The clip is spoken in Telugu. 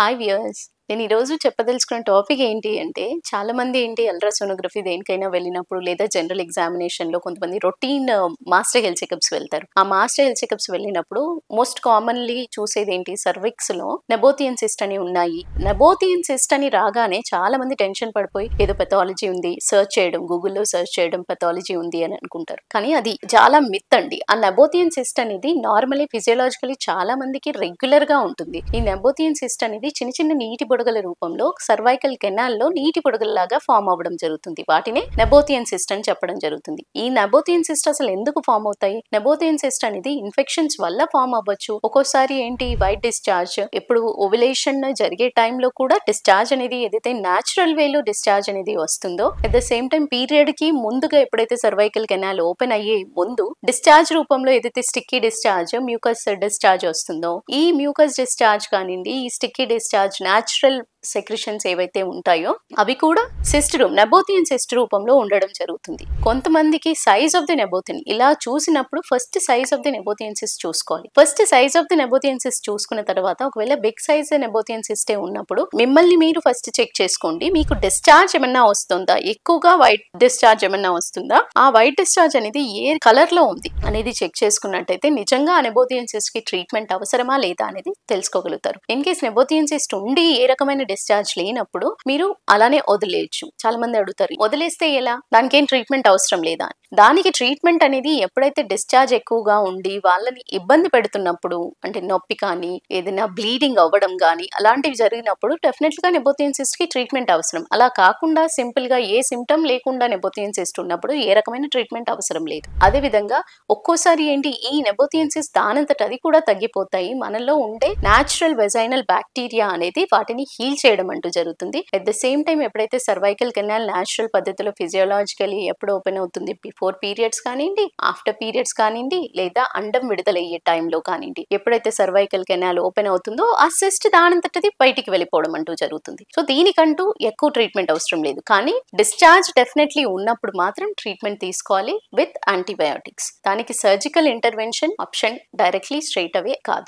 Hi viewers. నేను ఈరోజు చెప్పదలుచుకున్న టాపిక్ ఏంటి అంటే, చాలామంది ఏంటి అల్ట్రాసోనోగ్రఫీ దేనికైనా వెళ్ళినప్పుడు లేదా జనరల్ ఎగ్జామినేషన్‌లో కొంతమంది రొటీన్ మాస్టర్ హెల్త్ చెకప్స్ వెళ్తారు. ఆ మాస్టర్ హెల్త్ చెకప్స్ వెళ్ళినప్పుడు మోస్ట్ కామన్‌లీ చూసేదేంటి సర్విక్స్‌లో నెబోథియన్ సిస్ట్ అని ఉన్నాయి. నెబోథియన్ సిస్ట్ అని రాగానే చాలామంది టెన్షన్ పడిపోయి ఏదో పెథాలజీ ఉంది సెర్చ్ చేయడం, గూగుల్‌లో సెర్చ్ చేయడం పెథాలజీ ఉంది అని అనుకుంటారు. కానీ అది చాలా మిత్ అండి. ఆ నెబోథియన్ సిస్ట్ అనేది నార్మల్లీ ఫిజియోలాజికల్లీ చాలా మందికి రెగ్యులర్‌గా ఉంటుంది. ఈ నెబోథియన్ సిస్ట్ అనేది చిన్న చిన్న నీటి బుడగల రూపంలో సర్వైకల్ కెనాల్లో నీటి బుడగల్లాగా ఫామ్ అవ్వడం జరుగుతుంది. వాటినే నెబోథియన్ సిస్ట్ అని చెప్పడం జరుగుతుంది. ఈ నెబోథియన్ సిస్ట్ అసలు ఎందుకు ఫామ్ అవుతాయి? నెబోథియన్ సిస్ట్ అనేది ఇన్ఫెక్షన్స్ వల్ల ఫామ్ అవ్వచ్చు. ఒక్కోసారి ఏంటి వైట్ డిశ్చార్జ్, ఎప్పుడు ఓవ్యులేషన్ జరిగే టైంలో కూడా డిశ్చార్జ్ అనేది ఏదైతే న్యాచురల్ వేలో డిశ్చార్జ్ అనేది వస్తుందో, at the same time period కి ముందుగా ఎప్పుడైతే సర్వైకల్ కెనాల్ ఓపెన్ అయ్యే ముందు డిశ్చార్జ్ రూపంలో ఏదైతే స్టిక్కీ డిశ్చార్జ్, మ్యూకస్ డిశ్చార్జ్ వస్తుందో, ఈ మ్యూకస్ డిశ్చార్జ్ కానివ్వండి, ఈ స్టిక్కీ డిశ్చార్జ్ న్యాచురల్ సెక్రిషన్స్ ఏవైతే ఉంటాయో అవి కూడా సిస్ట్ రూమ్ నెబోథియన్ సిస్ట్ రూపంలో ఉండడం జరుగుతుంది. కొంతమందికి సైజ్ ఆఫ్ ది నెబోథియన్ ఇలా చూసినప్పుడు first size of the nabothian cyst చూసుకోవాలి. First size of the nabothian cyst చూసుకున్న తర్వాత ఒకవేళ బిగ్ సైజ్ నెబోథియన్ సిస్టే ఉన్నప్పుడు మిమ్మల్ని మీరు ఫస్ట్ చెక్ చేసుకోండి. మీకు డిశ్చార్జ్ ఏమన్నా వస్తుందా, ఎక్కువగా వైట్ డిశ్చార్జ్ ఏమన్నా వస్తుందా, ఆ వైట్ డిశ్చార్జ్ అనేది ఏ కలర్ లో ఉంది అనేది చెక్ చేసుకున్నట్టయితే నిజంగా ఆ నెబోథియన్ సిస్ట్ కి ట్రీట్మెంట్ అవసరమా లేదా అనేది తెలుసుకోగలుగుతారు. ఇన్ కేస్ నెబోథియన్ సిస్ట్ ఉండి ఏ రకమైన డిశ్చార్జ్ లేనప్పుడు మీరు అలానే వదిలేయచ్చు. చాలా మంది అడుగుతారు, వదిలేస్తే ఎలా, దానికి ఏం ట్రీట్మెంట్ అవసరం లేదా అని. దానికి ట్రీట్మెంట్ అనేది ఎప్పుడైతే డిశ్చార్జ్ ఎక్కువగా ఉండి వాళ్ళని ఇబ్బంది పెడుతున్నప్పుడు, అంటే నొప్పి కానీ ఏదైనా బ్లీడింగ్ అవ్వడం కానీ అలాంటివి జరిగినప్పుడు డెఫినెట్ గా నెబోథియన్ సిస్ట్ కి ట్రీట్మెంట్ అవసరం. అలా కాకుండా సింపుల్ గా ఏ సిమ్టమ్ లేకుండా నెబోథియన్ సిస్ట్ ఉన్నప్పుడు ఏ రకమైన ట్రీట్మెంట్ అవసరం లేదు. అదే విధంగా ఒక్కోసారి ఏంటి ఈ నెబోథియన్ సిస్ట్ దానంతట అది కూడా తగ్గిపోతాయి. మనలో ఉండే న్యాచురల్ వెజైనల్ బ్యాక్టీరియా అనేది వాటిని హీల్ చేయడం అంటూ జరుగుతుంది. అట్ ద సేమ్ టైం ఎప్పుడైతే సర్వైకల్ కెనాల్ న్యాచురల్ పద్ధతిలో ఫిజియోలాజికలీ ఎప్పుడు ఓపెన్ అవుతుంది, బిఫోర్ పీరియడ్స్ కానివ్వండి, ఆఫ్టర్ పీరియడ్స్ కానివ్వండి, లేదా అండం విడుదలయ్యే టైంలో కానివ్వండి, ఎప్పుడైతే సర్వైకల్ కెనాల్ ఓపెన్ అవుతుందో ఆ సిస్ట్ దానంతటది బయటికి వెళ్ళిపోవడం అంటూ జరుగుతుంది. సో దీనికంటూ ఎక్కువ ట్రీట్మెంట్ అవసరం లేదు. కానీ డిశ్చార్జ్ డెఫినెట్లీ ఉన్నప్పుడు మాత్రం ట్రీట్మెంట్ తీసుకోవాలి విత్ యాంటీబయాటిక్స్. దానికి surgical intervention option directly straight away కాదు.